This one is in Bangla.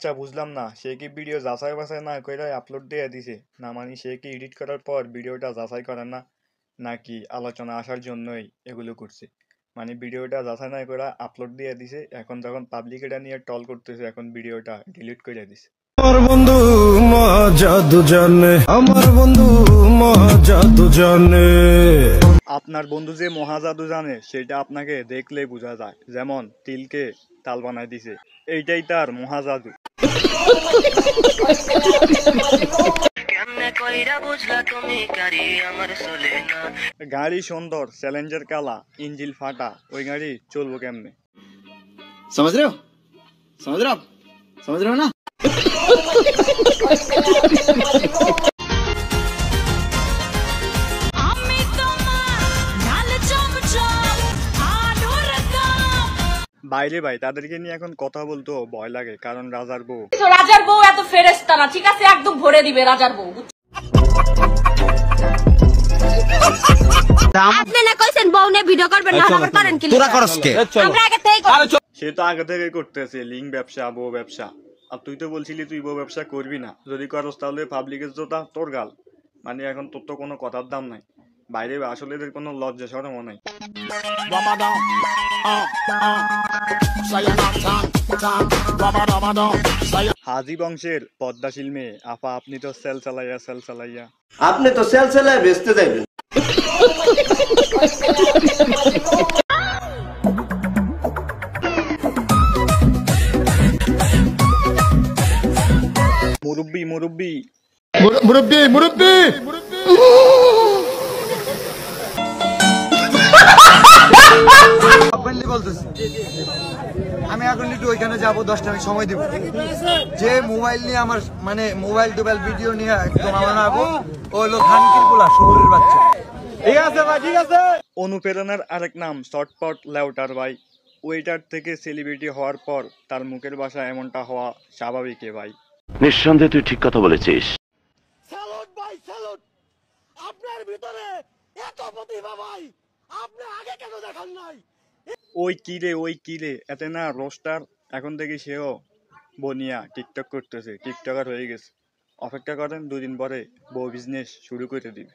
আচ্ছা বুঝলাম না, সে কি ভিডিও যাচাই বাছাই না করে আপলোড দিয়ে দিছে, না মানে সে কি এডিট করার পর ভিডিওটা যাচাই করে না, নাকি আলোচনা আসার জন্যই এগুলো করছে? মানে ভিডিওটা যাচাই না করে আপলোড দিয়ে দিছে, এখন যখন পাবলিক এটা নিয়ে টল করতেছে এখন ভিডিওটা ডিলিট করে দিছে। আমার বন্ধু মহাজাদু জানে, আমার বন্ধু মহাজাদু জানে। আপনার বন্ধু যে মহাজাদু জানে সেটা আপনাকে দেখলেই বোঝা যায়, যেমন তিলকে তাল বানাই দিছে, এইটাই তার মহাজাদু। গাড়ি সুন্দর, চ্যালেঞ্জের কালা, ইঞ্জিল ফাটা, ওই গাড়ি চলবো কেমনে? समझ रहे हो समझ रहे हो ना। বাইরে ভাই, তাদেরকে নিয়ে এখন কথা বলতো ভয় লাগে, কারণ রাজার বউ এত ফেরেশতা না, ঠিক আছে? একদম ভরে দিবে রাজার বউ। আপনি না কইছেন বউ নে ভিডিও করবেন না, আবার করেন কি? তোরা করস কে? আমরা আগে থেকেই করি। সে তো আগে থেকে করতেছে লিঙ্ক ব্যবসা, বউ ব্যবসা। আর তুই তো বলছিলি তুই বউ ব্যবসা করবি না, যদি করস তাহলে পাবলিকের জোতা তোর গাল। মানে এখন তোর তো কোনো কথার দাম নাই বাইরে, আসলে এদের কোনো লজ্জা শরমও নাই। হাজি বংশের পদ্মাশীল মেয়ে আপা, আপনি তো সেল চালাইয়া আপনি তো সেল সেলায় বেচতে যাবেন। মুরব্বি মুরব্বি মুরব্বি মুরব্বি আমি এখন একটু ওইখানে যাবো, 10টা আমি সময় দিব। যে মোবাইল নিয়ে আমার মানে মোবাইল টোবাইল ভিডিও নিয়ে একদম আমার আবো, ও হলো খানকির পোলা, শহরের বাচ্চা। ঠিক আছে ভাই, ঠিক আছে। অনুপ্রেরণার আরেক নাম শর্টপট লেউটার ভাই। ওয়েটার থেকে সেলিব্রিটি হওয়ার পর তার মুখের ভাষা এমনটা হওয়া স্বাভাবিক ভাই। নিঃসন্দেহে তুই ঠিক কথা বলেছিস। স্যালুট ভাই স্যালুট, আপনার ভিতরে এত প্রতিভা ভাই, আপনি আগে কেন দেখান নাই? ওই কিরে এতে না রোস্টার, এখন থেকে সেও বনিয়া টিকটক করতেছে, টিকটকার হয়ে গেছে। অপেক্ষা করেন, 2 দিন পরে বউ বিজনেস শুরু করে দিবে।